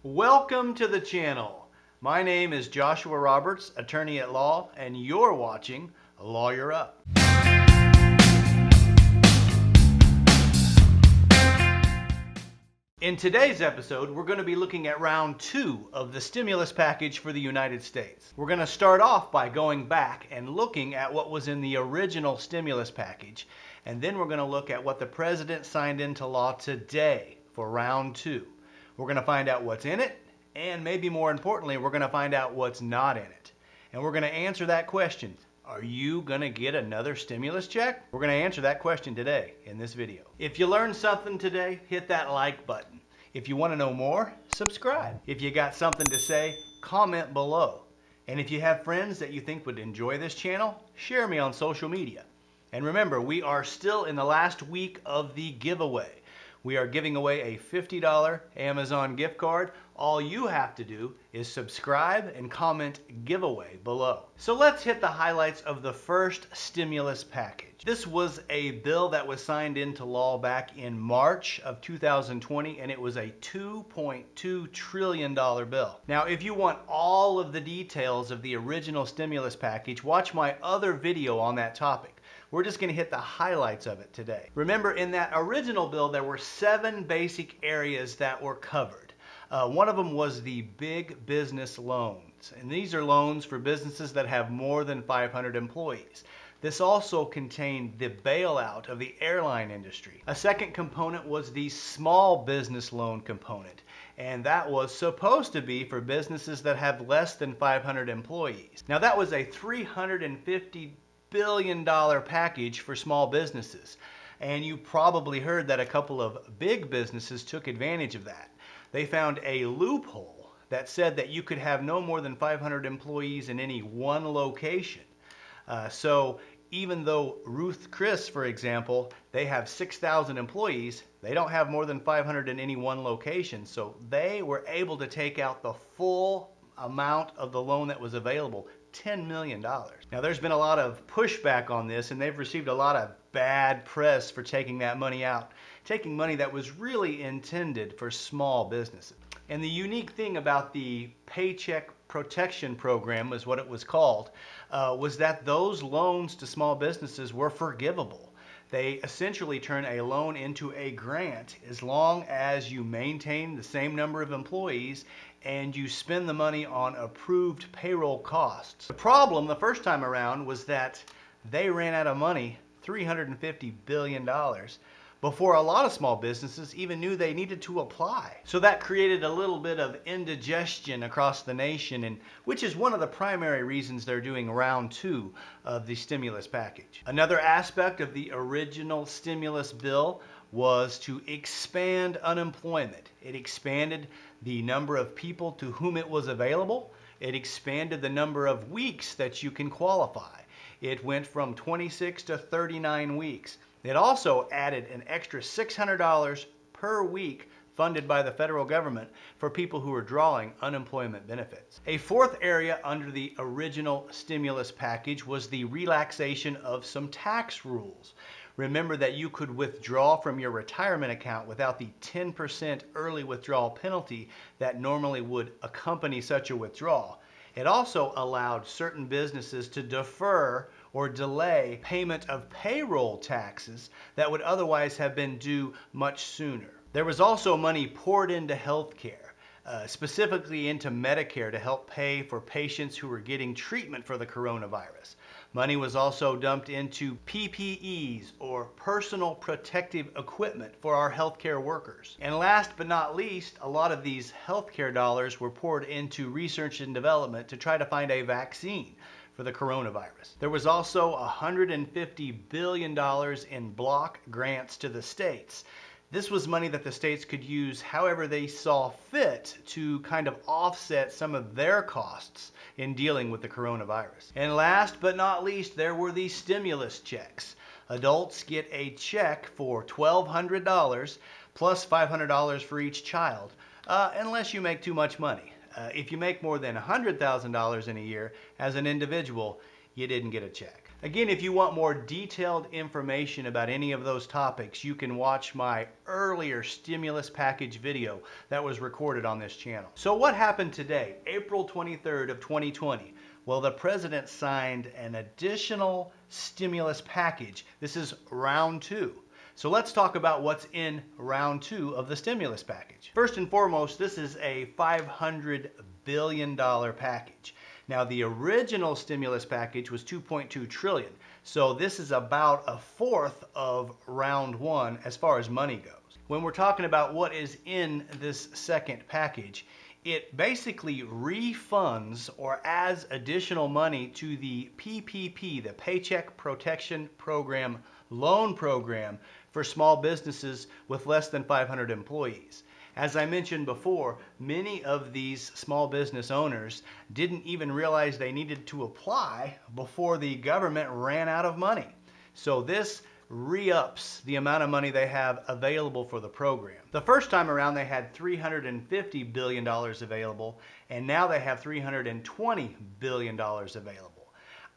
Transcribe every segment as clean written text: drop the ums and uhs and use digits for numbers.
Welcome to the channel. My name is Joshua Roberts, attorney at law, and you're watching Lawyer Up. In today's episode, we're going to be looking at round 2 of the stimulus package for the United States. We're going to start off by going back and looking at what was in the original stimulus package, and then we're going to look at what the president signed into law today for round 2. We're going to find out what's in it, and maybe more importantly, we're going to find out what's not in it. And we're going to answer that question. Are you going to get another stimulus check? We're going to answer that question today in this video. If you learned something today, hit that like button. If you want to know more, subscribe. If you got something to say, comment below. And if you have friends that you think would enjoy this channel, share me on social media. And remember, we are still in the last week of the giveaway. We are giving away a $50 Amazon gift card. All you have to do is subscribe and comment giveaway below. So let's hit the highlights of the first stimulus package. This was a bill that was signed into law back in March of 2020, and it was a $2.2 trillion bill. Now, if you want all of the details of the original stimulus package, watch my other video on that topic. We're just going to hit the highlights of it today. Remember, in that original bill, there were 7 basic areas that were covered. One of them was the big business loans. And these are loans for businesses that have more than 500 employees. This also contained the bailout of the airline industry. A second component was the small business loan component. And that was supposed to be for businesses that have less than 500 employees. Now, that was a $350 billion package for small businesses. And you probably heard that a couple of big businesses took advantage of that. They found a loophole that said that you could have no more than 500 employees in any one location. So even though Ruth Chris, for example, they have 6,000 employees, they don't have more than 500 in any one location. So they were able to take out the full amount of the loan that was available, $10 million. Now, there's been a lot of pushback on this, and they've received a lot of bad press for taking that money out, taking money that was really intended for small businesses. And the unique thing about the Paycheck Protection Program, is what it was called, was that those loans to small businesses were forgivable. They essentially turn a loan into a grant as long as you maintain the same number of employees and you spend the money on approved payroll costs. The problem the first time around was that they ran out of money, $350 billion, before a lot of small businesses even knew they needed to apply. So that created a little bit of indigestion across the nation, and which is one of the primary reasons they're doing round 2 of the stimulus package. Another aspect of the original stimulus bill was to expand unemployment. It expanded the number of people to whom it was available. It expanded the number of weeks that you can qualify. It went from 26 to 39 weeks. It also added an extra $600 per week funded by the federal government for people who are drawing unemployment benefits. A fourth area under the original stimulus package was the relaxation of some tax rules. Remember that you could withdraw from your retirement account without the 10% early withdrawal penalty that normally would accompany such a withdrawal. It also allowed certain businesses to defer or delay payment of payroll taxes that would otherwise have been due much sooner. There was also money poured into healthcare, specifically into Medicare, to help pay for patients who were getting treatment for the coronavirus. Money was also dumped into PPEs, or personal protective equipment, for our healthcare workers. And last but not least, a lot of these healthcare dollars were poured into research and development to try to find a vaccine for the coronavirus. There was also $150 billion in block grants to the states. This was money that the states could use however they saw fit to kind of offset some of their costs in dealing with the coronavirus. And last but not least, there were these stimulus checks. Adults get a check for $1,200 plus $500 for each child, unless you make too much money. If you make more than $100,000 in a year as an individual, you didn't get a check. Again, if you want more detailed information about any of those topics, you can watch my earlier stimulus package video that was recorded on this channel. So what happened today, April 23rd of 2020? Well, the president signed an additional stimulus package. This is round 2. So let's talk about what's in round 2 of the stimulus package. First and foremost, this is a $500 billion package. Now, the original stimulus package was $2.2 trillion. So this is about a fourth of round 1 as far as money goes. When we're talking about what is in this second package, it basically refunds or adds additional money to the PPP, the Paycheck Protection Program loan program for small businesses with less than 500 employees. As I mentioned before, many of these small business owners didn't even realize they needed to apply before the government ran out of money. So this re-ups the amount of money they have available for the program. The first time around they had $350 billion available, and now they have $320 billion available.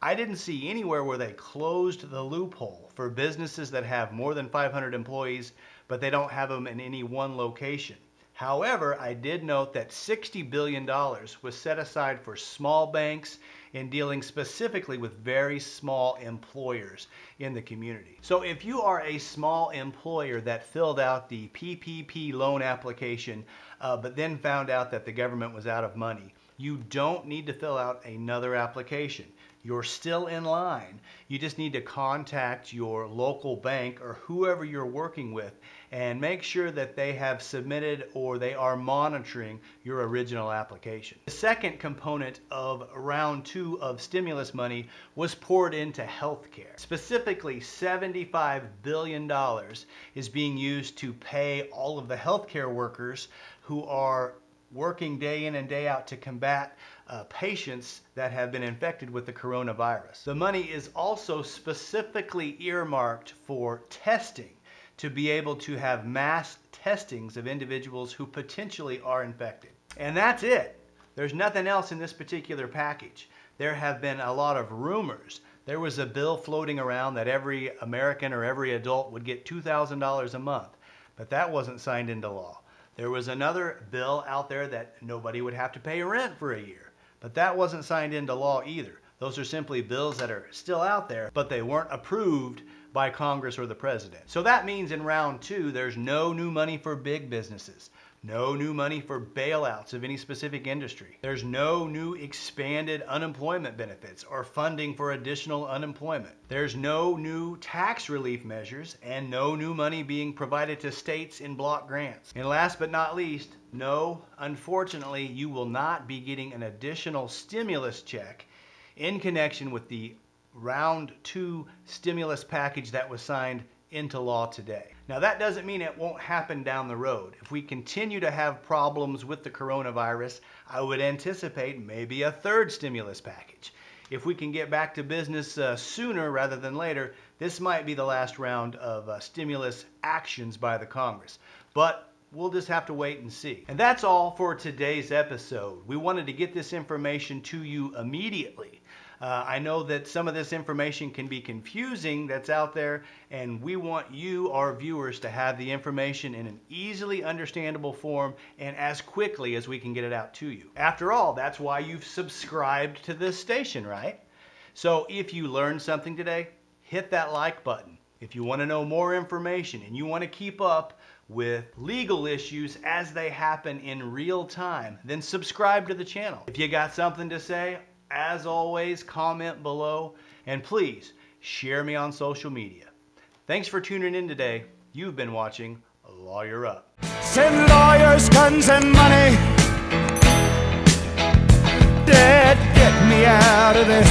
I didn't see anywhere where they closed the loophole for businesses that have more than 500 employees, but they don't have them in any one location. However, I did note that $60 billion was set aside for small banks in dealing specifically with very small employers in the community. So if you are a small employer that filled out the PPP loan application, but then found out that the government was out of money, you don't need to fill out another application. You're still in line. You just need to contact your local bank or whoever you're working with and make sure that they have submitted or they are monitoring your original application. The second component of round 2 of stimulus money was poured into healthcare. Specifically, $75 billion is being used to pay all of the healthcare workers who are working day in and day out to combat patients that have been infected with the coronavirus. The money is also specifically earmarked for testing, to be able to have mass testings of individuals who potentially are infected. And that's it. There's nothing else in this particular package. There have been a lot of rumors. There was a bill floating around that every American or every adult would get $2,000 a month, but that wasn't signed into law. There was another bill out there that nobody would have to pay rent for a year, but that wasn't signed into law either. Those are simply bills that are still out there, but they weren't approved by Congress or the president. So that means in round 2, there's no new money for big businesses, no new money for bailouts of any specific industry. There's no new expanded unemployment benefits or funding for additional unemployment. There's no new tax relief measures and no new money being provided to states in block grants. And last but not least, no, unfortunately, you will not be getting an additional stimulus check in connection with the round 2 stimulus package that was signed into law today. Now, that doesn't mean it won't happen down the road. If we continue to have problems with the coronavirus, I would anticipate maybe a third stimulus package. If we can get back to business sooner rather than later, this might be the last round of stimulus actions by the Congress. But we'll just have to wait and see. And that's all for today's episode. We wanted to get this information to you immediately. I know that some of this information can be confusing that's out there, and we want you, our viewers, to have the information in an easily understandable form and as quickly as we can get it out to you. After all, that's why you've subscribed to this station, right? So if you learned something today, hit that like button. If you want to know more information and you want to keep up with legal issues as they happen in real time, then subscribe to the channel. If you got something to say, as always, comment below, and please share me on social media. Thanks for tuning in today. You've been watching Lawyer Up. Send lawyers, guns, and money. Dad, get me out of this.